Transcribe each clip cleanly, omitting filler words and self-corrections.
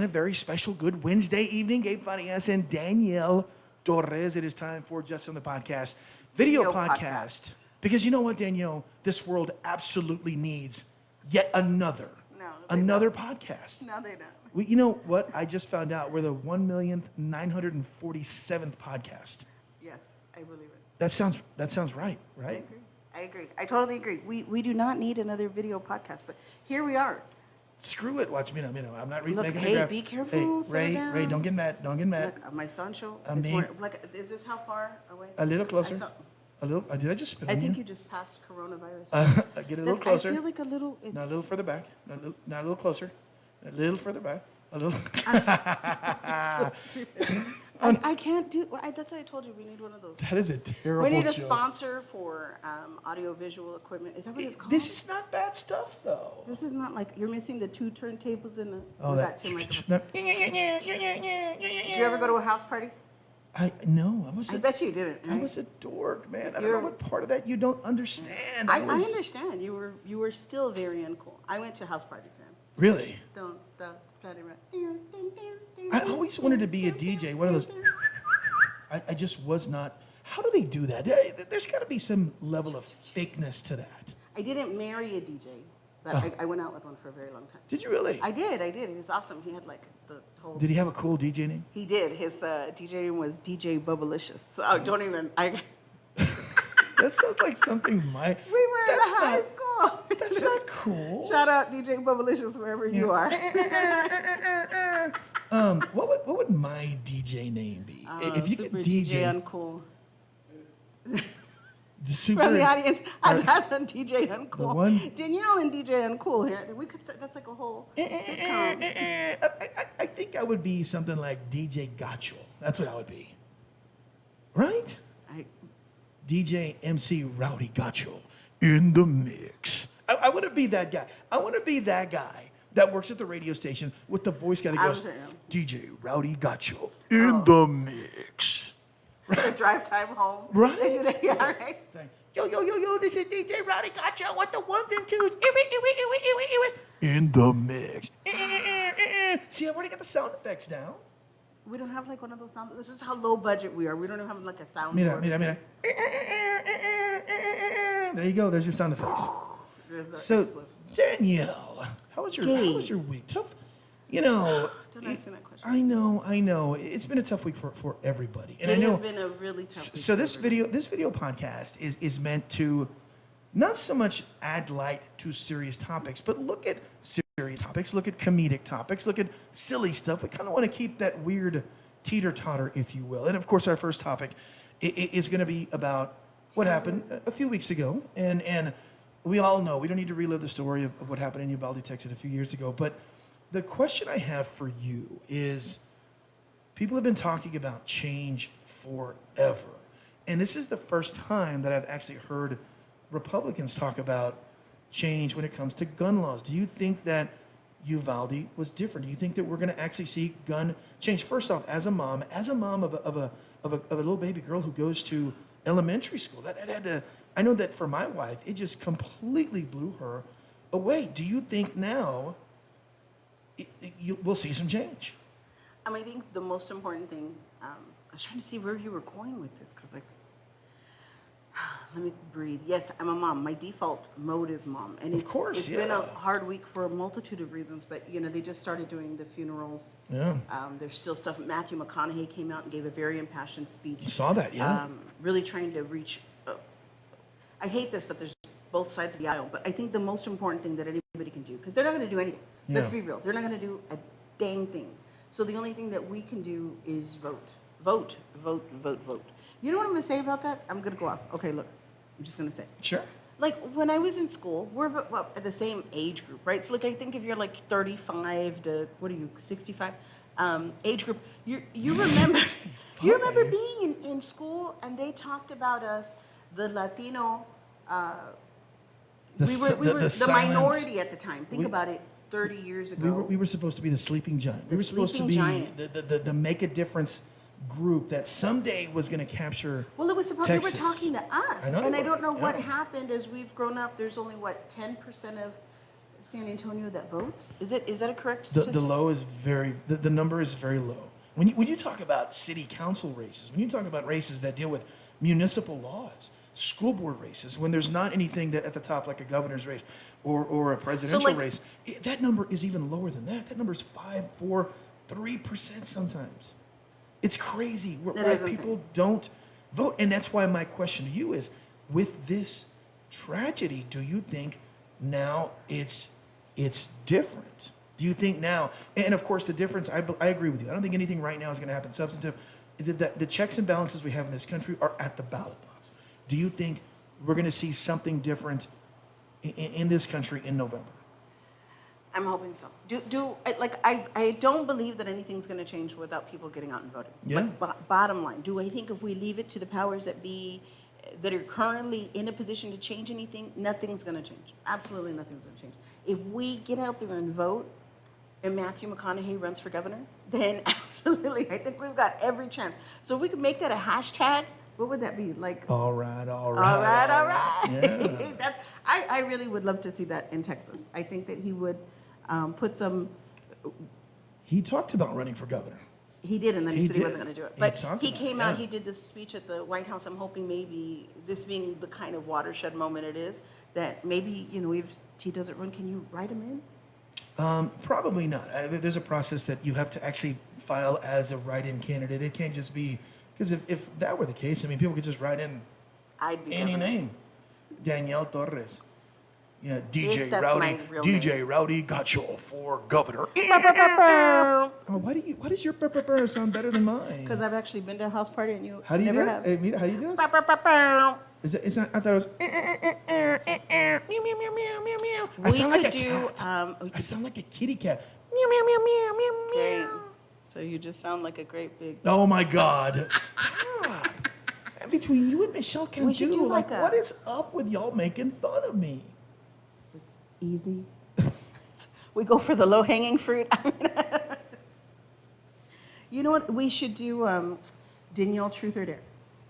a very special good Wednesday evening. Gabe Farias and Danielle Torres. It is time for Just on the Podcast, video podcast. Because you know what, Danielle? This world absolutely needs yet another podcast. No, they don't. You know what? I just found out we're the 1,947th podcast. Yes, I believe it. That sounds right? I agree. I totally agree. We do not need another video podcast, but here we are. Screw it. Watch me now. I'm not Look, making hey, the graph. be careful. Hey, Ray, don't get mad. Look, my Sancho is more, like, is this how far away? A little closer. Did I just spit on you? I think you just passed coronavirus. Get a little closer. I feel like a little. Now a little further back. Now a little closer. A little further back. A little. So stupid. I can't do. That's why I told you we need one of those. That is a terrible. We need a joke. sponsor for audio-visual equipment. Is that what it's called? This is not bad stuff, though. This is not like you're missing the 2 turntables in the. Oh, we that. got 2 microphones. No. Did you ever go to a house party? I bet you didn't. Right? I was a dork, man. I don't know what part of that you don't understand. I understand. You were still very uncool. I went to house parties, man. Really? Don't stop playing around. I always wanted to be a DJ. One of those. I just was not. How do they do that? There's got to be some level of fakeness to that. I didn't marry a DJ, but I went out with one for a very long time. Did you really? I did. He was awesome. He had like the whole. Did he have a cool DJ name? He did. His DJ name was DJ Bubblicious. So don't even. That sounds like something We were in high school. That's not cool. Shout out DJ Bubblicious wherever you are. What would my DJ name be? If you Super could DJ Uncool. Super, From the audience, that's on DJ Uncool. The one, Danielle and DJ Uncool here. We could say that's like a whole sitcom. I think I would be something like DJ Gacho. That's what I would be. Right? DJ MC Rowdy Gacho in the mix. I want to be that guy. I want to be that guy that works at the radio station with the voice guy that goes, DJ Rowdy Gacho in the mix. Right. Drive time home. Right. They do that, yeah, right. Yo, this is DJ Rowdy Gacho with the 1s and 2s. In the mix. See, I've already got the sound effects down. We don't have like one of those sound. This is how low budget we are. We don't even have like a sound. Mira. There you go. There's your sound effects. So, Danielle, how was your week? Tough, you know. Don't ask me that question. I know. It's been a tough week for everybody. And it I know, has been a really tough week. So this video podcast is meant to not so much add light to serious topics, but look at serious topics, look at comedic topics, look at silly stuff. We kind of want to keep that weird teeter-totter, if you will. And of course, our first topic is going to be about what happened a few weeks ago. And we all know, we don't need to relive the story of what happened in Uvalde, Texas a few years ago. But the question I have for you is, people have been talking about change forever. And this is the first time that I've actually heard Republicans talk about change when it comes to gun laws. Do you think that Uvalde was different? Do you think that we're going to actually see gun change? First off, as a mom of a little baby girl who goes to elementary school, that had to. I know that for my wife, it just completely blew her away. Do you think now we'll see some change? I think the most important thing. I was trying to see where you were going with this because let me breathe. Yes, I'm a mom. My default mode is mom. And it's been a hard week for a multitude of reasons, but they just started doing the funerals. Yeah. There's still stuff. Matthew McConaughey came out and gave a very impassioned speech. I saw that, yeah. Really trying to reach, I hate this that there's both sides of the aisle, but I think the most important thing that anybody can do, because they're not going to do anything. Yeah. Let's be real. They're not going to do a dang thing. So the only thing that we can do is vote. Vote. You know what I'm going to say about that? I'm going to go off. Okay, look. I'm just going to say. Sure. Like, when I was in school, we're at the same age group, right? So, I think if you're, 35 to, 65, age group, you remember... You remember being in school, and they talked about us, the Latino... we were the minority at the time. Think about it, 30 years ago. We were supposed to be the sleeping giant. We were supposed to be the make a difference group that someday was going to capture. Well, it was supposed. Texas. They were talking to us, I don't know what happened as we've grown up. There's only 10% of San Antonio that votes? Is that a correct The statistic? low is the number is very low. When you talk about city council races, when you talk about races that deal with municipal laws, school board races, when there's not anything that at the top like a governor's race or a presidential like- race, that number is even lower than that. That number is 5, 4, 3% sometimes. It's crazy why That is people insane. don't vote. And that's why my question to you is, with this tragedy, do you think now it's different? Do you think now, and of course the difference, I agree with you. I don't think anything right now is going to happen substantive. The checks and balances we have in this country are at the ballot box. Do you think we're going to see something different in this country in November? I'm hoping so. I don't believe that anything's going to change without people getting out and voting. Yeah. But bottom line, do I think if we leave it to the powers that be that are currently in a position to change anything, nothing's going to change. Absolutely nothing's going to change. If we get out there and vote and Matthew McConaughey runs for governor, then absolutely, I think we've got every chance. So if we could make that a hashtag, what would that be? Like, All right. all right. Yeah. I really would love to see that in Texas. I think that he would put some. He talked about running for governor. He did, and then he He said he did. wasn't going to do it. He But talked he about came it, out, yeah. he did this speech at the White House. I'm hoping maybe this being the kind of watershed moment it is, that maybe, if he doesn't run, can you write him in? Probably not. There's a process that you have to actually file as a write-in candidate. It can't just be, because if that were the case, I mean, people could just write in I'd be any governor. name. Danielle Torres. Yeah, If that's my real DJ Rowdy got you for governor. Oh, why does your burr sound better than mine? Because I've actually been to a house party and you How do you never do have. it? Hey, Mita, how do you do it? Ba-ba-ba-ba. It's not, I thought it was meow, meow, meow, meow, meow, meow. I We sound like could a do. cat. I sound like a kitty cat. Meow, meow, meow, meow, meow, Great. meow. So you just sound like a great big. Oh my God! Stop. And between you and Michelle We should Cantu, do like, like a- what is up with y'all making fun of me? It's easy. We go for the low hanging fruit. You know what? We should do Danielle Truth or Dare.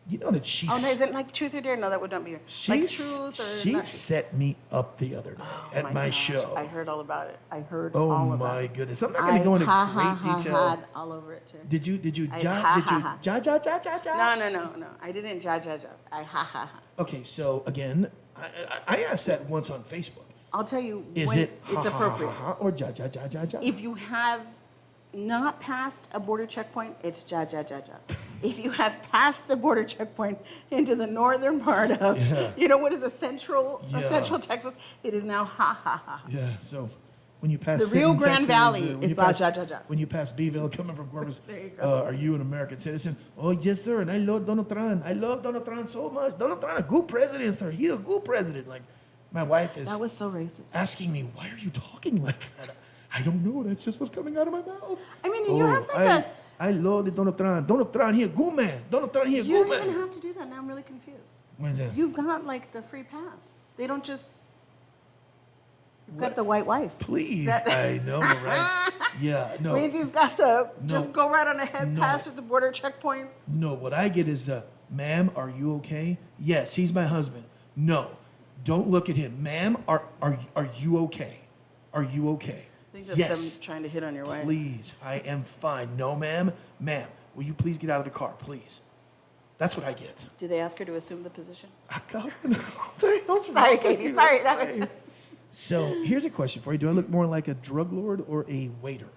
You know that she's Oh no, is it like Truth or Dare? No, that would not be her. Like Truth or she not. set me up the other day Oh at my gosh, show. I heard all about it. I heard Oh all about my it. goodness! I'm not going to go into great detail. Had all over it too. Did you I ja ha, did ha, you ha. ja? No. I didn't ja. I ha. Okay, so again, I asked that once on Facebook. I'll tell you Is when it it's ha, ha, appropriate. ha, ha, or ja? If you have not passed a border checkpoint, it's ja. If you have passed the border checkpoint into the northern part of, Yeah. what is central Texas, it is now ha. Yeah, so when you pass The Sinton, Rio Grande Texas, Valley, when you it's pass- ja. When you pass Beeville coming from Corpus, There you go. are you an American citizen? Oh, yes, sir, and I love Donald Trump. I love Donald Trump so much. Donald Trump, a good president, sir. He's a good president. Like, my wife is That was so racist. asking me, why are you talking like that? I don't know. That's just what's coming out of my mouth. I mean, you have like I love the Donald Trump. Donald Trump, he a good man. Donald Trump, he a you good don't even man. have to do that. Now I'm really confused. What is that? You've got like the free pass. They don't just. You've got the white wife. Please, That- I know, right? Yeah, no. Lindsay's got the No. just go right on ahead, No. pass through the border checkpoints. No, what I get is the, ma'am, are you okay? Yes, he's my husband. No, don't look at him. Ma'am, are you okay? Are you okay? I think that's Yes, them trying to hit on your wife. please, I am fine. No, ma'am. Ma'am, will you please get out of the car, please? That's what I get. Do they ask her to assume the position? I got what the hell's Sorry, wrong with Katie. you? Sorry, That's that was fine. just. So here's a question for you. Do I look more like a drug lord or a waiter?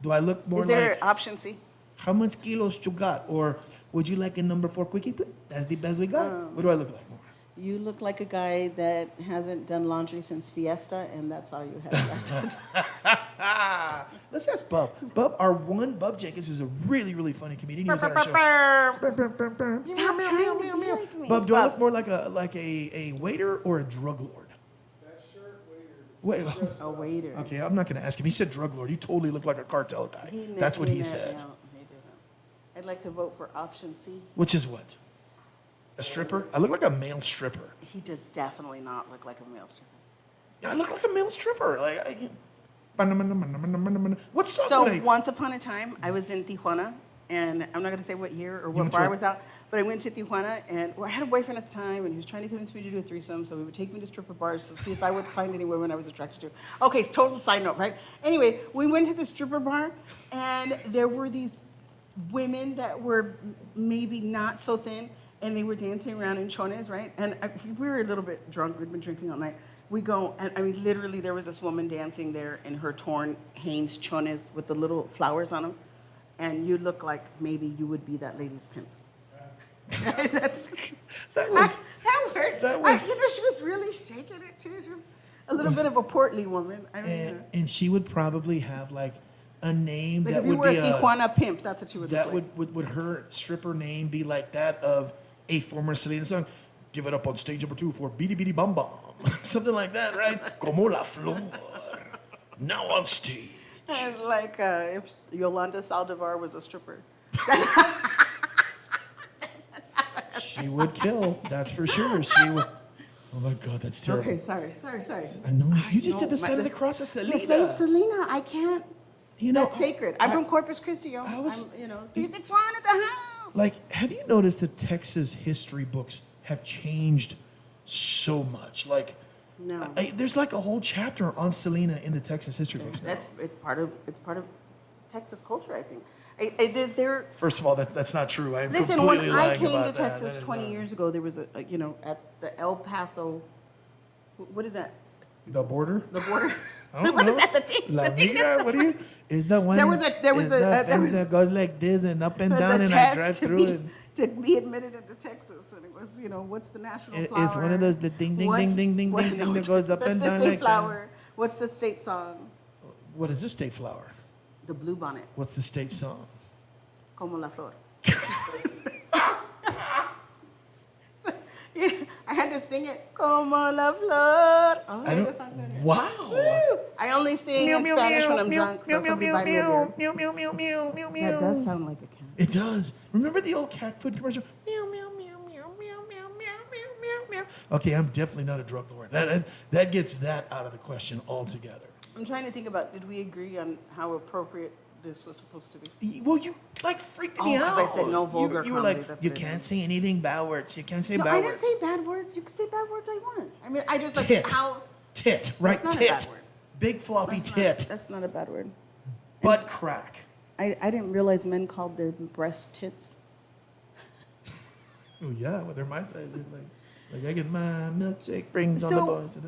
Do I look more Is there like, option C? how much kilos you got? Or would you like a number 4 quickie, please? That's the best we got. What do I look like more? You look like a guy that hasn't done laundry since Fiesta, and that's all you have left. Let's ask Bub. Bub Jenkins is a really, really funny comedian. He was on our show. Stop trying to be like me. Bub, do I look more like a waiter or a drug lord? Wait, A waiter. okay, I'm not going to ask him. He said drug lord. You totally look like a cartel guy. That's what he said. No, he didn't. I'd like to vote for option C. Which is what? A stripper? I look like a male stripper. He does definitely not look like a male stripper. Yeah, I look like a male stripper. What song So would I? once upon a time, I was in Tijuana, And I'm not going to say what year or what went to bar a- I was out, but I went to Tijuana, and I had a boyfriend at the time, and he was trying to convince me to do a threesome, so he would take me to stripper bars to see if I would find any women I was attracted to. Okay, it's total side note, right? Anyway, we went to the stripper bar, and there were these women that were maybe not so thin, and they were dancing around in chones, right? And we were a little bit drunk. We'd been drinking all night. We go, and I mean, literally, there was this woman dancing there in her torn Hanes chones with the little flowers on them, and you look like maybe you would be that lady's pimp. That's That was that works. that was- you know, she was really shaking it too. She was a little bit of a portly woman. I don't know. and she would probably have like a name Like that if you would were be a Tijuana pimp, that's what she would that look like. would her stripper name be like that of a former Selena song? Give it up on stage number 2 for Beady Beady Bum Bum. Something like that, right? Como la flor. Now on stage. It's like if Yolanda Saldivar was a stripper. She would kill, that's for sure. She would. Oh my God, that's terrible. Okay, sorry. I know. You just know, did the sign of the this- cross of Selena. The Saint Selena, I can't. You know, That's sacred. I'm from Corpus Christi, yo. I was- I'm, 361 at the house. Like, have you noticed that Texas history books have changed so much? Like, No. there's like a whole chapter on Selena in the Texas history books now. It's part of Texas culture, I think. Is there? First of all, that's not true. I'm Listen, when completely I lying came to about that. Texas That is 20 not- years ago, there was at the El Paso. What is that? The border? The border. I don't What is know. that? The thing? La The thing Migra? that's- What do you? Is the one? There was a- there was is a- the there fence was- that goes like this and up and It was down, a and I drive test to through be, it. to be admitted into Texas, and it was, what's the national flower? It's one of those the ding ding What's- ding ding what- ding ding that goes up What's and the down state like that. flower? What's the state song? What is the state flower? The bluebonnet, What's the state song? como la flor. Yeah, I had to sing it, como la flor. Oh, I the don't, song. wow. Woo! I only sing in Spanish when I'm drunk, so somebody buy me a beer. That does sound like a cat. It does. Remember the old cat food commercial? Meow meow meow meow meow meow meow meow meow meow. Okay, I'm definitely not a drug lord. That gets that out of the question altogether. I'm trying to think about, did we agree on how appropriate this was supposed to be? Well, you like freaked me Oh, out. 'cause I said no vulgar You were comedy, like, that's you what I can't did. say anything bad words. You can't say No, bad I words. didn't say bad words. You can say bad words I want. I mean, I just like Tit. how. Tit, right? That's not a Tit. bad word. Big floppy That's tit. that's not a bad word. Butt crack. I didn't realize men called their breast tits. Oh yeah, well they're my size. They're like I get my milkshake brings on the So boys.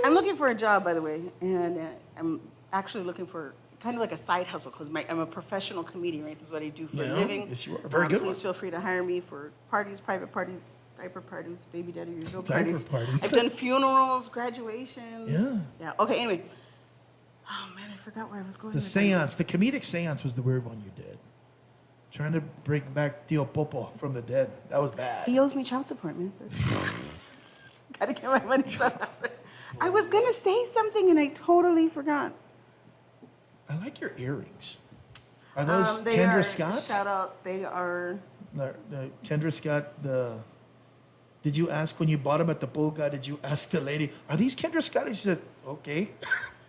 I'm looking for a job, by the way, and I'm actually looking for kind of like a side hustle because I'm a professional comedian, right? This is what I do for Yeah, a living. yes, you are. Very good Please one. feel free to hire me for parties, private parties, diaper parties, baby daddy reveal Diaper parties. parties. I've done funerals, graduations. Yeah. Yeah. Okay. Anyway. Oh man, I forgot where I was going. The with that. seance, the comedic seance was the weird one you did. Trying to bring back Tio Popo from the dead. That was bad. He owes me child support, man. Gotta get my money somehow. I was gonna say something and I totally forgot. I like your earrings. Are those They Kendra are, Scott? Shout out, they are. The Kendra Scott, did you ask when you bought them at the Bulga, did you ask the lady, are these Kendra Scott? And she said, okay.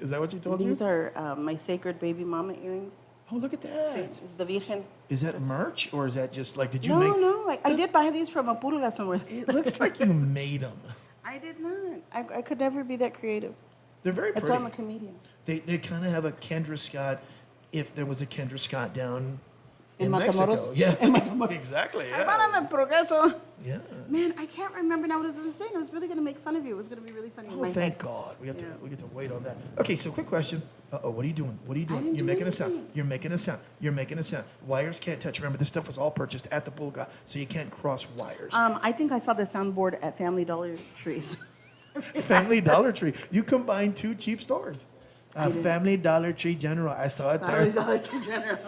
Is that what you told These you? are my sacred baby mama earrings. Oh, look at that. It's the Virgen. Is that merch or is that just like, did you No, make? no, I did buy these from a purga somewhere. It looks like you made them. I did not. I could never be that creative. They're very That's pretty. why I'm a comedian. They kind of have a Kendra Scott, if there was a Kendra Scott down In Mexico. Matamoros? Yeah, In Matamoros. exactly. I Yeah. thought I'm a progreso. Yeah. Man, I can't remember now what I was going to say. And I was really going to make fun of you. It was going to be really funny in Oh, my thank head. God. We get to Yeah. we get to wait on that. Okay, so quick question. What are you doing? What are you doing? didn't You're do making a sound. anything. You're making a sound. You're making a sound. Wires can't touch. Remember, this stuff was all purchased at the Bulga, so you can't cross wires. I think I saw the soundboard at Family Dollar Trees. Family Dollar Tree. You combine two cheap stores. didn't. Family Dollar Tree General. I saw it Family there. Dollar Tree General.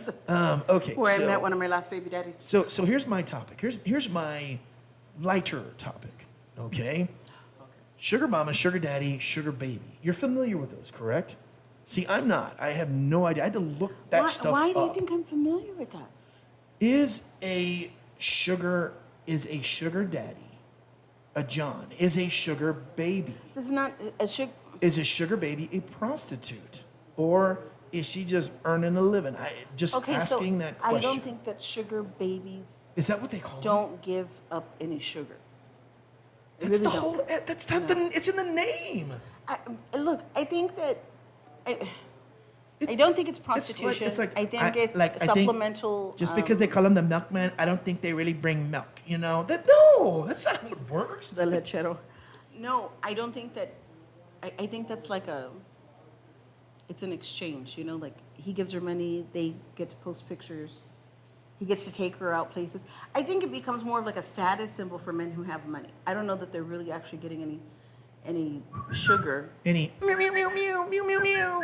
Okay. Where so, I met one of my last baby daddies. So here's my topic. Here's my lighter topic. Okay. Sugar mama, sugar daddy, sugar baby. You're familiar with those, correct? See, I'm not. I have no idea. I had to look that stuff Why up. do you think I'm familiar with that? Is a sugar daddy a John? Is a sugar baby? This is not a sugar. Is a sugar baby a prostitute? Or is she just earning a living? Just Okay, so asking that question. I don't think that sugar babies Is that what they call it? don't give up any sugar. They That's really the don't. whole. That's not the. It's in the name. Look, I think that I It's, don't think it's prostitution. I think it's I think supplemental. just because they call him the milkman, I don't think they really bring milk. You know that? No, that's not how it works. the lechero. No, I don't think that. I think that's like it's an exchange. You know, like he gives her money, they get to post pictures. He gets to take her out places. I think it becomes more of like a status symbol for men who have money. I don't know that they're really actually getting any sugar. Any meow meow meow meow meow meow meow.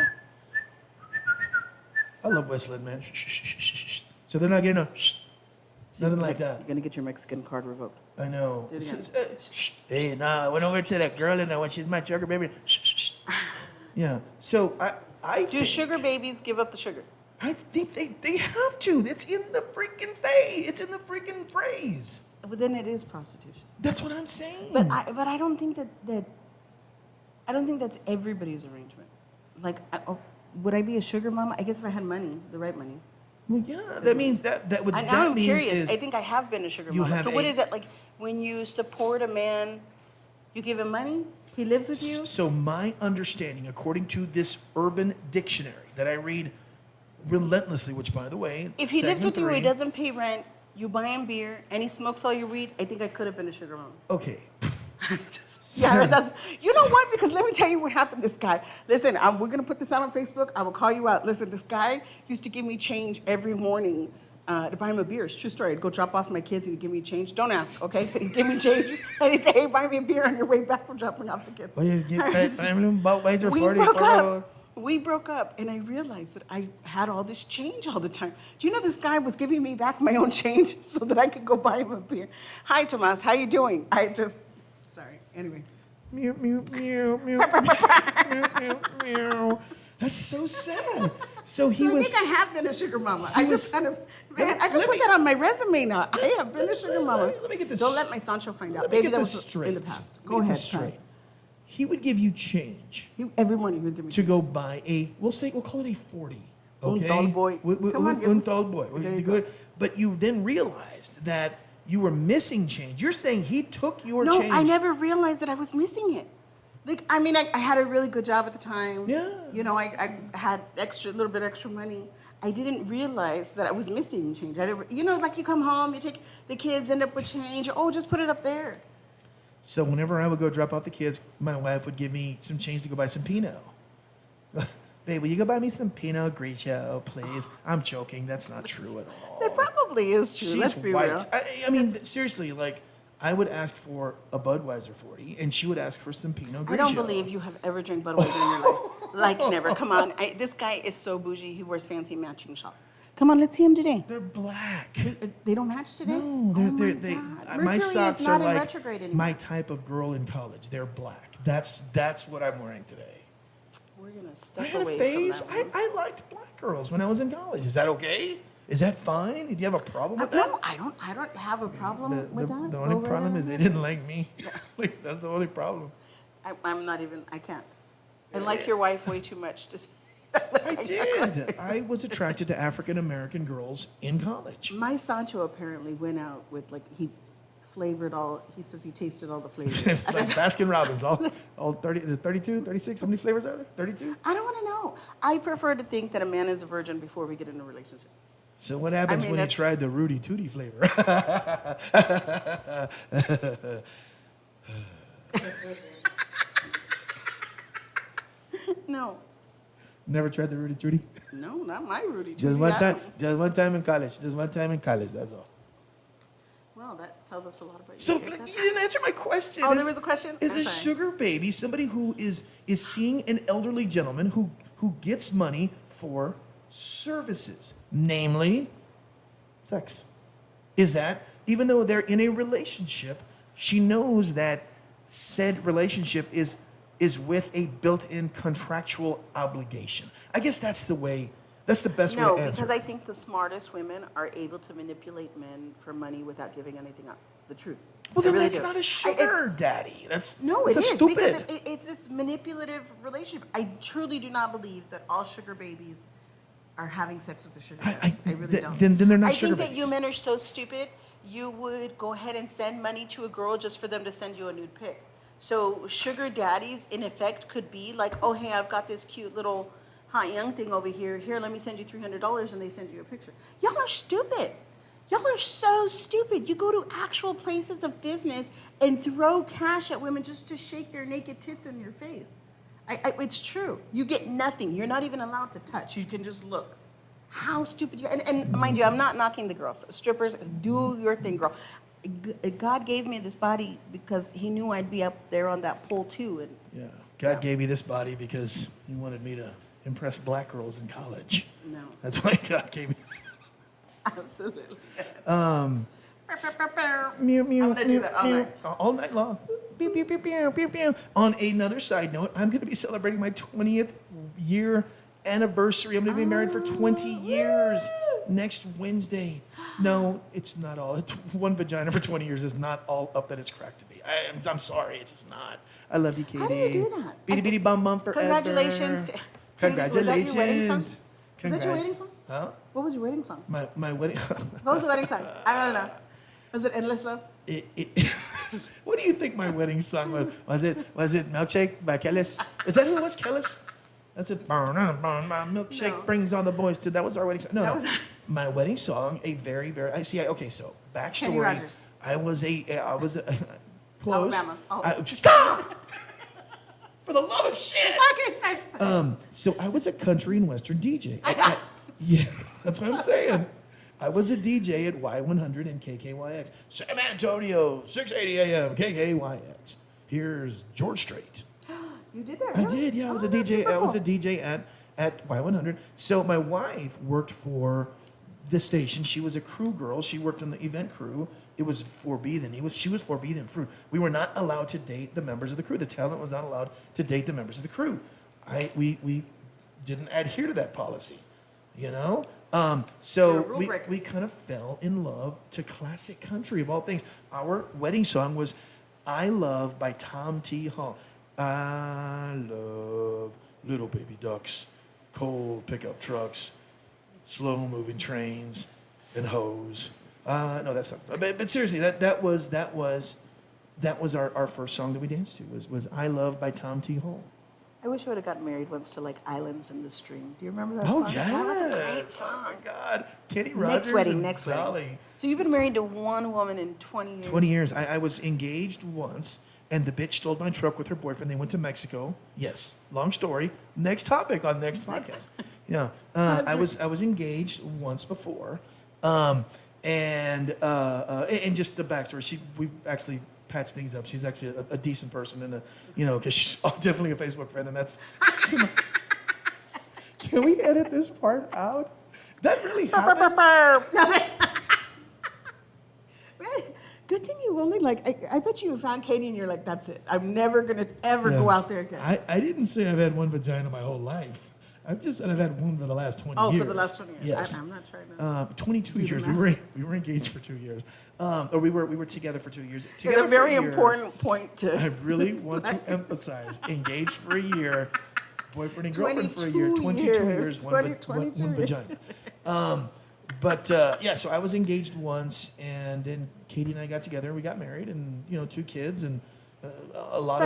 I love whistling, man. Shh, shh, shh, shh, shh. So they're not getting a shh, nothing like that. You're gonna get your Mexican card revoked. I know. Do it again. Shh. Hey, nah, I went over to that girl and when she's my sugar baby. Shh, shh, shh. Yeah. So I Do think, sugar babies give up the sugar? I think they have to. It's in the freaking phase. It's in the freaking phrase. Well, then it is prostitution. That's what I'm saying. But I don't think that I don't think that's everybody's arrangement. Like, would I be a sugar mama? I guess if I had money, the right money. Well, yeah, that means that what And that now I'm means curious. is I think I have been a sugar you mama. have So what a- is it like when you support a man? You give him money. He lives with you. So my understanding, according to this Urban Dictionary that I read relentlessly, which by the way, If he lives with segment you, he 3 doesn't pay rent. You buy him beer, and he smokes all your weed. I think I could have been a sugar mama. Okay. Yeah, that's. You know what? Because let me tell you what happened. This guy. Listen, we're gonna put this out on Facebook. I will call you out. Listen, this guy used to give me change every morning to buy him a beer. It's a true story. I'd go drop off my kids and he'd give me change. Don't ask, okay? He'd give me change and he'd say, "Hey, buy me a beer on your way back from dropping off the kids." Well, you get Budweiser We 40. broke up. We broke up, and I realized that I had all this change all the time. Do you know this guy was giving me back my own change so that I could go buy him a beer? Hi, Tomas. How you doing? Sorry. Anyway. Meow, meow, meow, meow, meow, meow, meow. That's so sad. So he So I was. think I have been a sugar mama. he I was- just kind of, man, I can let put me- that on my resume now. I have been a sugar mama. let me get this- Don't let my Sancho find out. Let me Maybe get that this was straight. in the past. Let me Go get ahead. this try. straight. He would give you change Every morning he would give me to go buy we'll call it a 40. Okay? Un tall boy. Come on, give Un us- tall boy. There you Good. But you then realized that you were missing change. You're saying he took your No, change. I never realized that I was missing it. Like, I mean, I had a really good job at the time. Yeah. You know, I had a little bit extra money. I didn't realize that I was missing change. I didn't, you know, like you come home, you take the kids, end up with change. Oh, just put it up there. So whenever I would go drop off the kids, my wife would give me some change to go buy some Pinot. Babe, will you go buy me some Pinot Grigio, please? I'm joking. That's not true at all. That probably is true. She's Let's be white. real. I mean, seriously, like, I would ask for a Budweiser 40, and she would ask for some Pinot Grigio. I don't believe you have ever drank Budweiser in your life. Like, never. Come on. This guy is so bougie. He wears fancy matching shots. Come on, let's see him today. They're black. They don't match today? No, Oh my they God. my Mercury socks is are not in like retrograde anymore. my type of girl in college. They're black. That's what I'm wearing today. We're going to I step had a away phase. from that one. I liked black girls when I was in college. Is that okay? Is that fine? Do you have a problem with that? No, I don't have a problem with that. The Go only right problem is they ahead. didn't like me. Like, that's the only problem. I'm not even, I can't. I like your wife way too much to say. I did. I was attracted to African American girls in college. My Sancho apparently went out with, like, he flavored all, he says he tasted all the flavors. Like Baskin Robbins, all 30, is it 32, 36? How many flavors are there? 32? I don't want to know. I prefer to think that a man is a virgin before we get in a relationship. So what happens mean, when you that's- tried the Rudy Tooty flavor? No, Never tried the Rudy Tooty? no, not my Rudy. Just Tooty. one I time. don't- Just one time in college. Just one time in college. That's all. Well, that tells us a lot about you. So Okay, you that's- didn't answer my question. Oh, there was a question? Is I'm a sorry. sugar baby somebody who is seeing an elderly gentleman who gets money for services, namely sex? Is that even though they're in a relationship, she knows that said relationship is with a built-in contractual obligation? I guess that's the way. That's the best way No, to answer. because I think the smartest women are able to manipulate men for money without giving anything up. The truth. Well, I then really that's do. not a It's- sugar daddy. That's No, it that's is a stupid. because it's this manipulative relationship. I truly do not believe that all sugar babies are having sex with the sugar daddies. I really don't. Then they're not I sugar think that babies. you men are so stupid. You would go ahead and send money to a girl just for them to send you a nude pic. So sugar daddies, in effect, could be like, oh, hey, I've got this cute little hot young thing over here. Here, let me send you $300, and they send you a picture. Y'all are stupid. Y'all are so stupid. You go to actual places of business and throw cash at women just to shake their naked tits in your face. It's true. You get nothing. You're not even allowed to touch. You can just look. How stupid you are. And mind you, I'm not knocking the girls. Strippers, do your thing, girl. God gave me this body because he knew I'd be up there on that pole too. And Yeah. God gave me this body because he wanted me to impress black girls in college. no, That's why God gave me. absolutely. Meow, meow, I'm gonna do that all meow, night. all night long. Pew, pew, pew, pew, pew, pew. On another side note, I'm going to be celebrating my 20th year anniversary. I'm going to be married for 20 years next Wednesday. No, it's not all. One vagina for 20 years is not all up that it's cracked to be. I'm sorry, it's just not. I love you, Katie. How do you do that? Bitty bitty bum bum forever. Congratulations. Congratulations. Was that your wedding song? Was that your Congrats. wedding song? Huh? What was your wedding song? My wedding. What was the wedding song? I don't know. Was it Endless Love? What do you think my wedding song was? Was it Milkshake by Kellis? Is that who it was, Kellis? That's it. My milkshake No. brings all the boys to. That was our wedding song. No, That no. was- My wedding song, a very, very. Okay. So backstory. Kenny Rogers. I was close. Alabama. Oh. Stop! For the love of shit. Okay, sorry. So I was a country and western DJ. Yeah, that's what I'm saying. I was a DJ at Y100 and KKYX. San Antonio, 680 AM, KKYX. Here's George Strait. You did that, I really? did, yeah. I was a Oh, that's DJ. super I was a cool. DJ at Y100. So my wife worked for the station. She was a crew girl. She worked in the event crew. It was forbidden. She was forbidden fruit. We were not allowed to date the members of the crew. The talent was not allowed to date the members of the crew. We didn't adhere to that policy, you know. So You're a rule we breaker. kind of fell in love to classic country of all things. Our wedding song was "I Love" by Tom T. Hall. I love little baby ducks, cold pickup trucks, slow moving trains, and hoes. No, that's not. But seriously, that was our first song that we danced to was "I Love" by Tom T. Hall. I wish I would have gotten married once to like Islands in the Stream. Do you remember that Oh song? yes! That was a great Oh song. my God, Kenny Rogers. Next wedding, and next Dolly. wedding. So you've been married to one woman in 20 years. 20 years. I was engaged once, and the bitch stole my truck with her boyfriend. They went to Mexico. Yes, long story. Next topic on next podcast. Yeah, I was engaged once before, and just the backstory. We actually patched things up. She's actually a decent person, and because she's definitely a Facebook friend, and that's. Can we edit this part out? That really happened. No, that's good thing you only I bet you found Katie and you're like, that's it. I'm never gonna ever go Yeah. out there again. I didn't say I've had one vagina my whole life. I've just said I've had one for the last 20 Oh, years. for the last 20 years. Yes. I'm not trying to. 22 the years. math. We were engaged for 2 years. Or we were together for 2 years. It's Together a for very year. important point to. I really want to emphasize engaged for a year, boyfriend and girlfriend for a year, 22 years, one 22 years. vagina. Yeah, so I was engaged once, and then Katie and I got together. We got married, and 2 kids, and a lot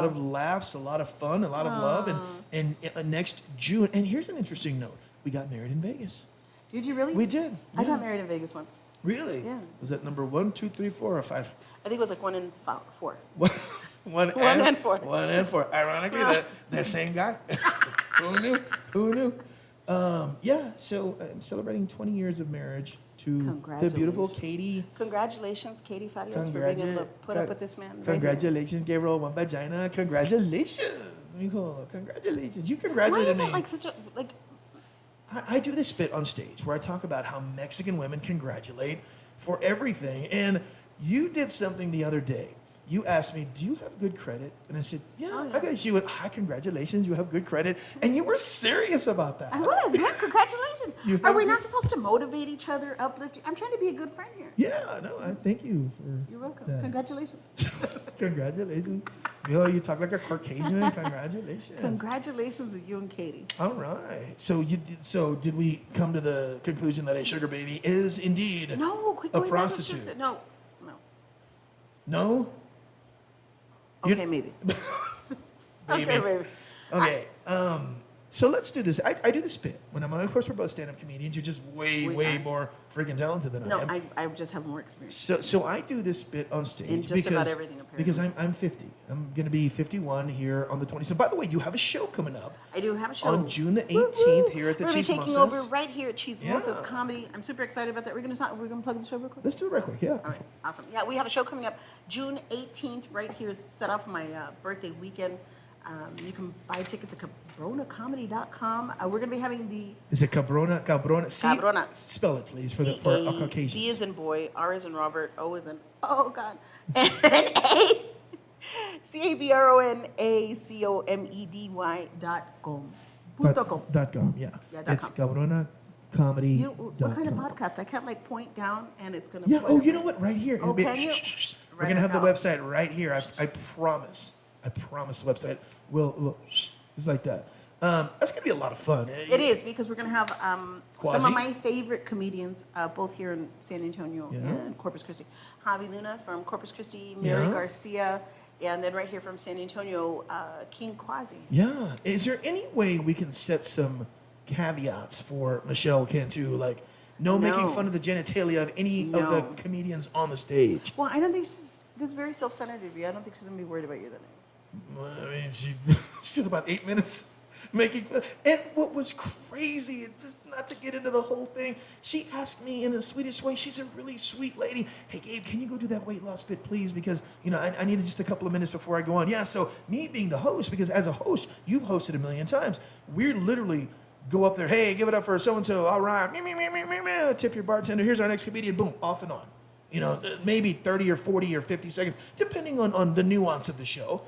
of laughs, a lot of fun, a lot of love, and next June. And here's an interesting note: we got married in Vegas. Did you really? We did. I yeah. got married in Vegas once. Really? Yeah. Was that number 1, 2, 3, 4, or 5? I think it was like 1 and 4. One and 4. 1 and 4. Ironically, they're same guy. Who knew? Who knew? So I'm celebrating 20 years of marriage to the beautiful Katie. Congratulations, Katie Farias, for being able to put up with this man. right here. Congratulations, Gabriel. One vagina. Congratulations, mijo. Congratulations. You Why congratulated is me. it like such a I do this bit on stage where I talk about how Mexican women congratulate for everything. And you did something the other day you asked me, do you have good credit? And I said, yeah, Oh, I yeah. got you. Went, hi, congratulations, you have good credit. And you were serious about that. I was, yeah. Congratulations. You Are have we good- not supposed to motivate each other, uplift you? I'm trying to be a good friend here. Yeah, no, I thank you for You're welcome. that. Congratulations. Congratulations. Yo, you talk like a Caucasian. Congratulations. Congratulations to you and Katie. All right. So did we come to the conclusion that a sugar baby is indeed No, quit a going back to prostitute? sugar. No. No? Okay, maybe. Okay, maybe. Okay. So let's do this. I do the spit when I'm on. Of course, we're both stand-up comedians. You're just way more freaking talented than No, I am. I just have more experience. So I do this bit on stage In just about everything, apparently. because I'm 50. I'm gonna be 51 here on the 20th. So by the way, you have a show coming up I do have a show. on June the Woo, 18th woo. here at the We're going to be taking Chismosas. over right here at Chismosas Yeah. Comedy. I'm super excited about that. We're going to plug the show real quick. Let's do it right quick. Yeah. All right, awesome. Yeah, we have a show coming up June 18th right here, set off my birthday weekend. You can buy tickets at cabronacomedy.com. We're going to be having the Is it Cabrona? C? Cabrona. Spell it, please, for a Caucasian. B as in boy, R as in Robert, O as in, oh God, and A, CABRONACOMEDY.com. .com, yeah. Yeah, It's .com. Cabrona Comedy. You, what kind of podcast? I can't like point down and it's gonna. Yeah. play Oh, up you there. know what? Right here. Oh, It'll be- can you? We're Write gonna it have the down. website right here. I promise. I promise. The website will. It's like that. That's gonna be a lot of fun. It is because we're gonna have some Quasi? of my favorite comedians, both here in San Antonio Yeah. and Corpus Christi. Javi Luna from Corpus Christi, Mary Yeah. Garcia, and then right here from San Antonio, King Quasi. Yeah. Is there any way we can set some caveats for Michelle Cantu, like no making fun of the genitalia of any of the No. comedians on the stage? Well, I don't think this is very self-centered of you. I don't think she's gonna be worried about you then. Well, I mean, she did about 8 minutes making fun. And what was crazy, and just not to get into the whole thing, she asked me in the sweetest way. She's a really sweet lady. Hey, Gabe, can you go do that weight loss bit, please? Because, I needed just a couple of minutes before I go on. Yeah, so me being the host, because as a host, you've hosted a million times. We're literally go up there, hey, give it up for so-and-so. All right, tip your bartender. Here's our next comedian. Boom, off and on. Maybe 30 or 40 or 50 seconds, depending on the nuance of the show.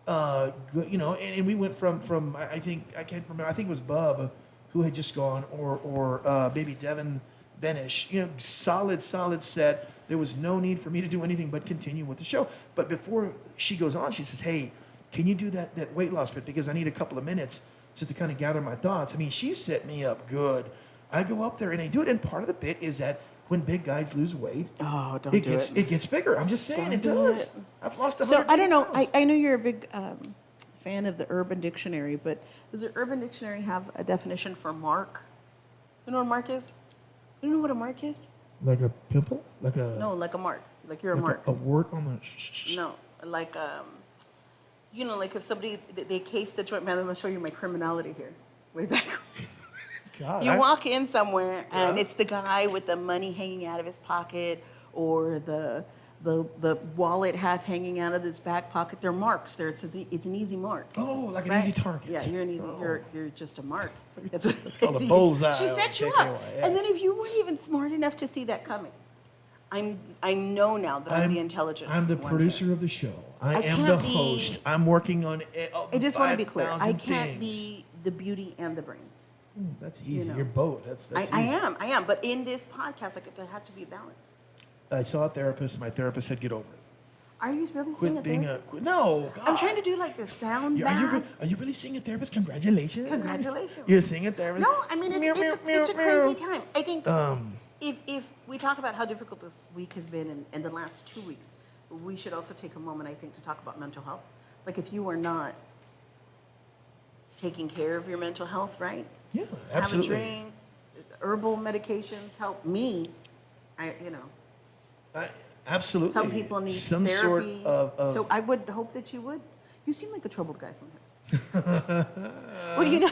And we went from I can't remember, I think it was Bub who had just gone, or maybe Devin Benish. Solid set. There was no need for me to do anything but continue with the show. But before she goes on, she says, hey, can you do that weight loss bit? Because I need a couple of minutes just to kind of gather my thoughts. I mean, she set me up good. I go up there and I do it. And part of the bit is that when big guys lose weight, Oh, don't it gets bigger. I'm just saying, Don't it do does. it. I've lost 100 So I don't know. pounds. I know you're a big fan of the Urban Dictionary, but does the Urban Dictionary have a definition for mark? You know what a mark is? You know what a mark is? Like a pimple? Like a No, like a mark. Like you're a like mark. a wart on the No, like like if somebody they case the joint. Man, I'm gonna show you my criminality here. Way back. God, You I- walk in somewhere and Yeah. it's the guy with the money hanging out of his pocket, or the wallet half hanging out of his back pocket. They're marks. It's an easy mark. Oh, like an Right? easy target. Yeah, you're an easy. Oh. You're just a mark. That's what It's called a easy. bullseye She on set you KKY, up, and then yes. if you weren't even smart enough to see that coming, I know now that I'm the intelligent. I'm the one producer here. of the show. I am can't the be- host. I'm working on it. I just want to be clear. I 5,000 can't things. be the beauty and the brains. That's easy. know. You're both. That's I easy. am. But in this podcast, there has to be a balance. I saw a therapist. My therapist said, "Get over it. Are you really seeing Quit a being therapist? no." God. I'm trying to do like the sound bath. Are you really seeing a therapist? Congratulations. Congratulations. You're seeing a therapist. No, I mean it's a crazy time. I think if we talk about how difficult this week has been and the last 2 weeks, we should also take a moment, I think, to talk about mental health. Like if you are not taking care of your mental health, right? Yeah, absolutely. Have a drink. Herbal medications help me. Absolutely. Some people need some therapy. sort of So I would hope that you would. You seem like a troubled guy sometimes. Well,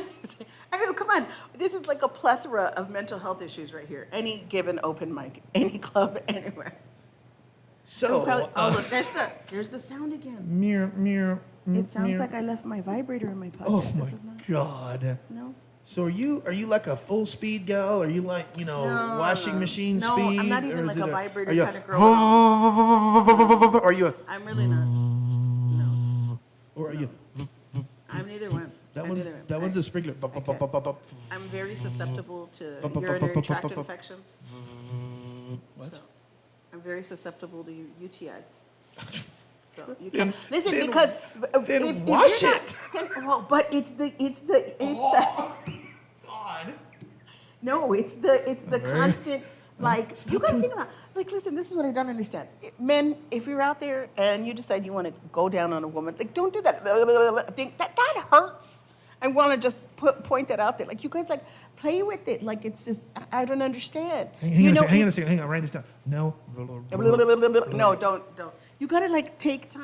I mean, come on. This is like a plethora of mental health issues right here. Any given open mic, any club, anywhere. so. Look, there's the sound again. Mirror. It sounds like I left my vibrator in my pocket. Oh This my is not, God. no. So are you like a full speed gal? Are you like, washing machine No, speed? I'm not Or even is like a it vibrator are you kind of girl at all. are you a, I'm really not. No, or are you, I'm neither one. that I'm one's, neither one. that one's the sprinkler. I can't. I'm very susceptible to urinary tract infections. So I'm very susceptible to UTIs. So you can't listen then- because then if wash you're it. well, but it's the God. no, it's the Very- constant. Like Stop you got to doing- think about. Like, listen, this is what I don't understand. Men, if you're out there and you decide you want to go down on a woman, like don't do that. I think that hurts. I want to just point that out there. Like you guys, like play with it. Like it's just I don't understand. Hang on a second. Hang on. Write this down. No. No, don't. You gotta like take time.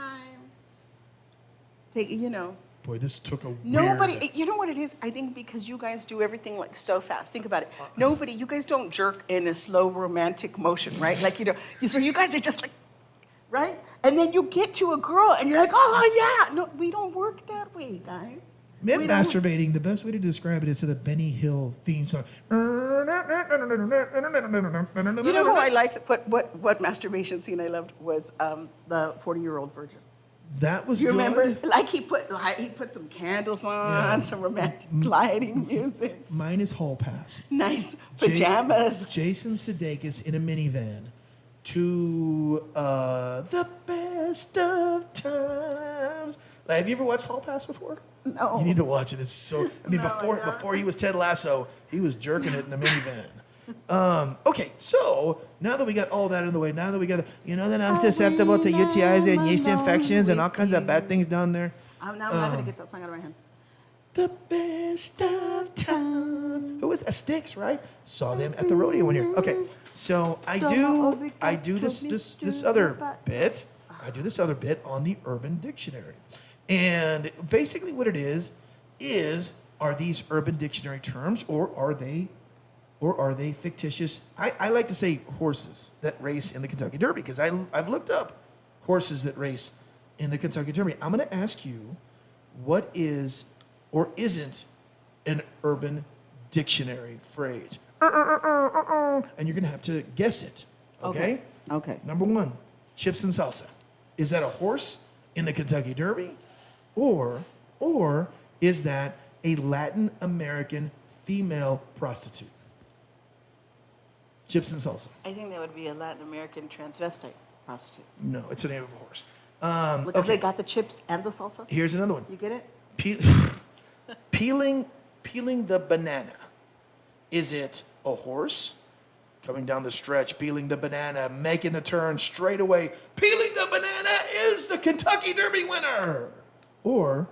Boy, this took a Nobody, weird... you know what it is? I think because you guys do everything like so fast. Think about it. Nobody, you guys don't jerk in a slow romantic motion, right? Like so you guys are just like, right? And then you get to a girl and you're like, oh yeah. No, we don't work that way, guys. Men We don't- masturbating, the best way to describe it is to the Benny Hill theme song. You know who I liked? What masturbation scene I loved was the 40-year-old virgin. That was You good. remember? Like he put some candles on, some romantic lighting music, Mine is Hall Pass. nice pajamas. Jason Sudeikis in a minivan to the best of times. Like, have you ever watched Hall Pass before? No. You need to watch it. It's so. I mean, No, I don't. before he was Ted Lasso, he was jerking it in a minivan. Okay, so now that we got all that in the way, now that we got, that I'm susceptible to UTIs and yeast infections and all kinds of bad things down there. I'm not gonna get that song out of my head. The best of time. Who was that? Styx, right? Saw them at the rodeo one year. Okay, so I do this other bit. I do this other bit on the Urban Dictionary, and basically what it is are these Urban Dictionary terms or are they fictitious? I like to say horses that race in the Kentucky Derby because I've looked up horses that race in the Kentucky Derby. I'm going to ask you what is or isn't an Urban Dictionary phrase. And you're going to have to guess it. Okay? Okay. Number one, chips and salsa. Is that a horse in the Kentucky Derby? Or is that a Latin American female prostitute? Chips and salsa. I think that would be a Latin American transvestite prostitute. No, it's the name of a horse. Because they got the chips and the salsa. Here's another one. You get it? Peeling the banana. Is it a horse coming down the stretch, peeling the banana, making the turn straight away? Peeling the banana is the Kentucky Derby winner. Or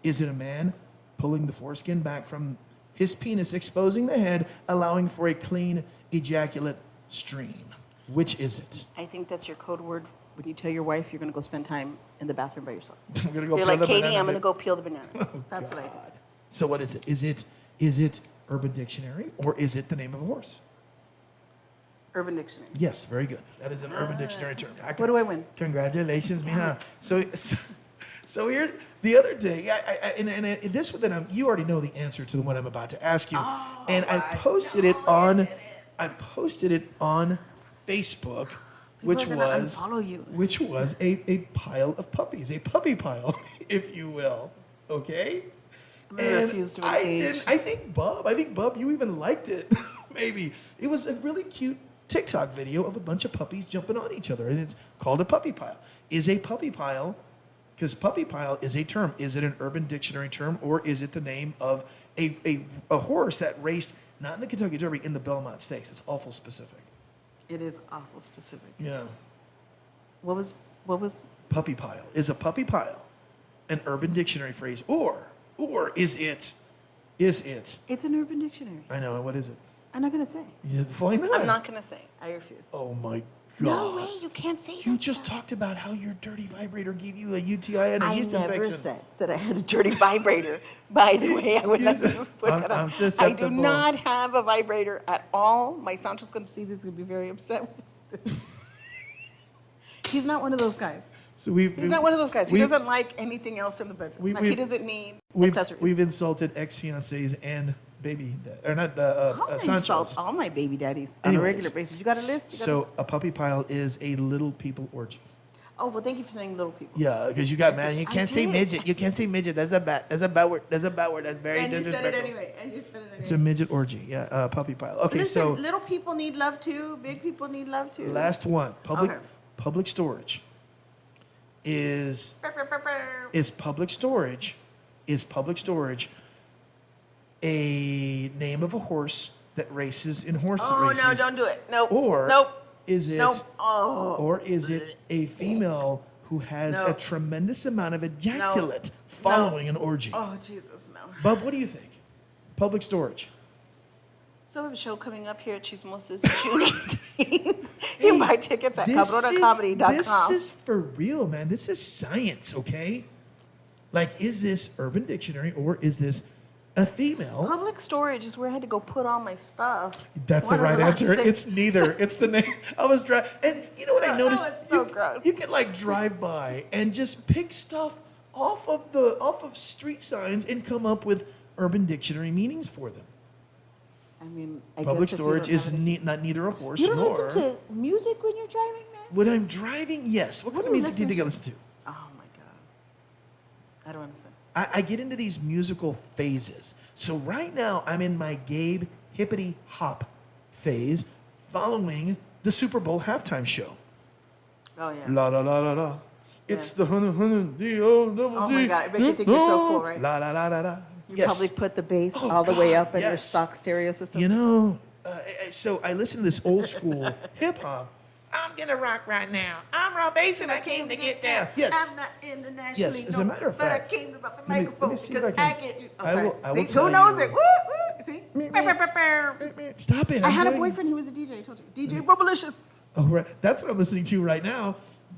is it a man pulling the foreskin back from his penis, exposing the head, allowing for a clean ejaculate stream? Which is it? I think that's your code word when you tell your wife you're going to go spend time in the bathroom by yourself. I'm gonna go You're peel like, the Katie, banana I'm going to bit." go peel the banana. That's what I think. So what is it? Is it Urban Dictionary or is it the name of a horse? Urban Dictionary. Yes, very good. That is an Urban Dictionary term. What do I win? Congratulations, Mija. So here, the other day, and this one, you already know the answer to the one I'm about to ask you, and I posted it on Facebook, which People are gonna was unfollow you. a pile of puppies, a puppy pile, if you will. Okay. I'm going to refuse to engage. I think Bub, you even liked it. Maybe it was a really cute TikTok video of a bunch of puppies jumping on each other, and it's called a puppy pile. Is a puppy pile? Because puppy pile is a term. Is it an Urban Dictionary term, or is it the name of a horse that raced not in the Kentucky Derby, in the Belmont Stakes? It's awful specific. It is awful specific. Yeah. What was? Puppy pile. Is a puppy pile an Urban Dictionary phrase, or is it? It's an Urban Dictionary. I know. What is it? I'm not going to say. Yeah, why not? I'm not going to say. I refuse. Oh my God. No way, you can't say that. You just talked about how your dirty vibrator gave you a UTI and a I yeast never infection. said that I had a dirty vibrator. By the way, I would You like to said, just put that I'm up. I susceptible. do not have a vibrator at all. My sound is going to see this. He's going to be very upset with it. He's not one of those guys. So we've He's not one of those guys. He we- doesn't like anything else in the bedroom. Like, he doesn't need accessories. We've insulted ex-fiancés and baby or not I Sanchos. insult all my baby daddies on a regular basis. You got a list? So a puppy pile is a little people orgy. Oh, well, thank you for saying little people. Yeah, because you got man. You can't say did. midget. You can't say midget. That's a bad. That's a bad word. That's a bad word. That's very And you said it disrespectful. anyway. It's a midget orgy. Yeah, puppy pile. Okay, Listen, so little people need love too. Big people need love too. last one. Okay. Public storage is public storage a name of a horse that races in horse races? Oh, no, don't do it. Nope. Or nope. is it Nope. Oh. or is it a female who has a Nope. tremendous amount of ejaculate following an orgy? Oh, Jesus, no. Bub, what do you think? Public storage. So we have a show coming up here at Chismos's June 18th. You buy tickets at cabronacomedy.com. This is for real, man. This is science, okay? Like, is this Urban Dictionary or is this a female? Public storage is where I had to go put all my stuff. That's One the of right last answer. things- It's neither. It's the name. I was driving, and you know what I That noticed? was so gross. You can like drive by and just pick stuff off of street signs and come up with Urban Dictionary meanings for them. I mean, I Public guess if you storage don't is have any- not neither a horse You don't nor. listen to music when you're driving, man? When I'm driving, yes. What kind What of do you music do you think I listen listen to? Oh, my God. I don't understand. I get into these musical phases. So right now, I'm in my Gabe hippity hop phase following the Super Bowl halftime show. Oh, yeah. La la la la la. It's Yeah. the D-O-double-G. Oh, my God. I bet you think you're so cool, right? La la la la la. You Yes. probably put the bass Oh, all the way God, up in your yes. stock stereo system. You know, so I listen to this old school hip hop. I'm gonna rock right now. I'm Rob Bass and I came to get down. Yes. I'm not internationally Yes, as a known, matter of but fact, I came to about the let me microphone see if because I I can- get you. Oh, I sorry. will- I will See, tell who knows you- it? Woo, woo. See? Stop it. I I'm had a going- boyfriend who was a DJ. I told you. DJ Bubblicious. Oh, right. That's what I'm listening to right now.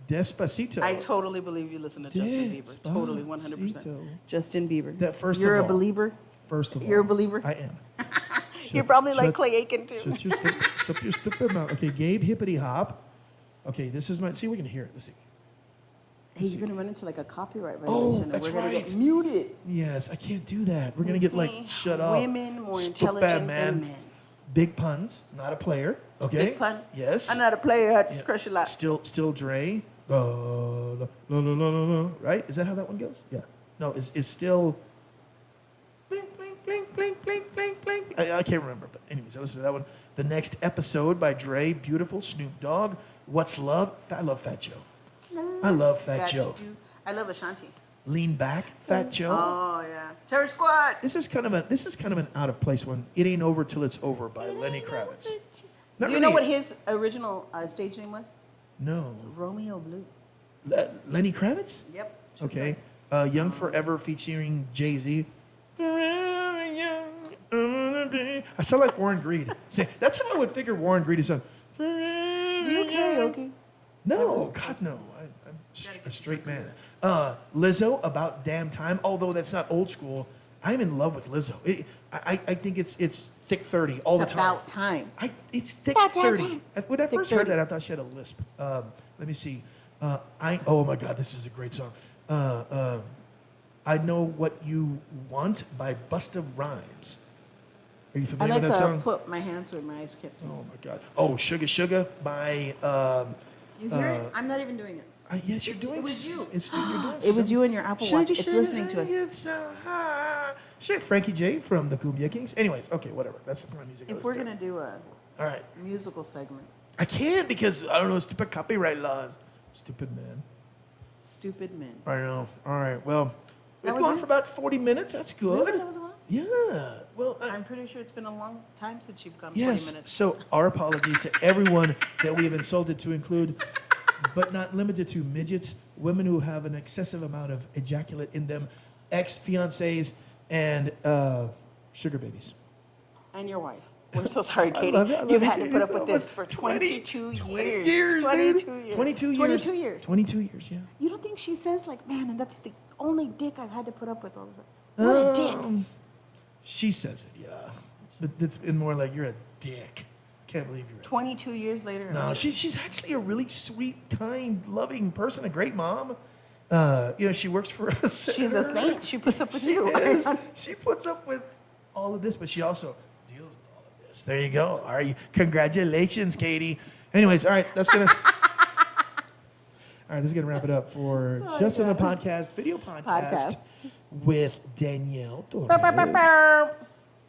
Despacito. I totally believe you listen to Justin Bieber. Totally, 100%. Despacito. Justin Bieber. That first You're of a all. believer. First of all. You're a believer? I am. You're probably like shut- Clay Aiken too. Shut your stupid mouth. Okay, Gabe Hippity Hop. Okay, this is my. See, we can hear it. Let's see. Hey, you're gonna run into like a copyright Oh, violation, and that's we're gonna right. get muted. Yes, I can't do that. We're gonna get like See, shut up. Women more Spook intelligent bad, than men. Big puns, not a player. Okay. Big pun. Yes. I'm not a player. I just Yeah. crush a lot. Still Dre. Right? Is that how that one goes? Yeah. No, is still. Blink, blink, blink, blink, blink, blink, blink. I can't remember, but anyways, I listened to that one. The next episode by Dre, beautiful Snoop Dogg. What's love? I love Fat Joe. I love Fat Got Joe. you. I love Ashanti. Lean back, Fat Joe. Oh yeah, Terror Squad. This is kind of an out of place one. It Ain't Over Till It's Over by Lenny Kravitz. Not Do you know really- what his original stage name was? No. Romeo Blue. Lenny Kravitz? Yep. True Okay. story. Young Forever featuring Jay-Z. Forever young, I'm gonna be. I sound like Warren Greed. See, that's how I would figure Warren Greed is on. Forever Do you young. karaoke? No, God, no. I'm a straight man. Lizzo, About Damn Time. Although that's not old school, I'm in love with Lizzo. I think it's thick 30 all It's the time. about time. It's thick About damn 30. time. When I Thick first heard 30. that, I thought she had a lisp. Let me see. Oh my God, this is a great song. I Know What You Want by Busta Rhymes. Are you I familiar like with that to song? put my hands where my eyes can't see. Oh my God. Oh, Sugar Sugar by. You hear it? I'm not even doing it. Yes, you're It doing. was you. It's you're doing. It was you and your Apple Watch. It's listening to us. It's so high. Shit, Frankie J from the Cumbia Kings. Anyways, okay, whatever. That's the kind of music. I If we're listen to. gonna do a All right. musical segment, I can't because I don't know stupid copyright laws. Stupid man. Stupid Men. I know. All right. Well, we've That was gone it? for about 40 minutes. That's good. Really? That was a while? Yeah. Well, I'm pretty sure it's been a long time since you've gone yes. 40 minutes. So our apologies to everyone that we have insulted, to include, but not limited to, midgets, women who have an excessive amount of ejaculate in them, ex-fiancés, and sugar babies. And your wife. We're so sorry, Katie. love it. I love You've you, had to Katie, put up so with this much. for 22 years. 20 years, 22 dude. years. 22 years. 22 years. 22 years, yeah. You don't think she says like, man, and that's the only dick I've had to put up with all this time. What a dick. She says it, yeah. But it's been more like, you're a dick. Can't believe you're right. 22 years later. No, she's actually a really sweet, kind, loving person, a great mom. She works for us. She's a saint. She puts up with She you. is. She puts up with all of this, but she also deals with all of this. There you go. All right. Congratulations, Katie. Anyways, all right, that's gonna wrap it up for Just on the Podcast video podcast with Danielle Torres.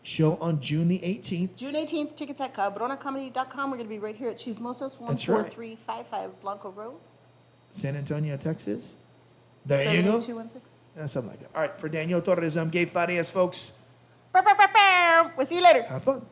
Show on June the 18th. June 18th, tickets at cabronacomedy.com. We're going to be right here at Chismosos, That's right. 14355 Blanco Road. San Antonio, Texas. There you go. 78216. Something like that. All right, for Danielle Torres, I'm Gabe Farias, folks. We'll see you later. Have fun.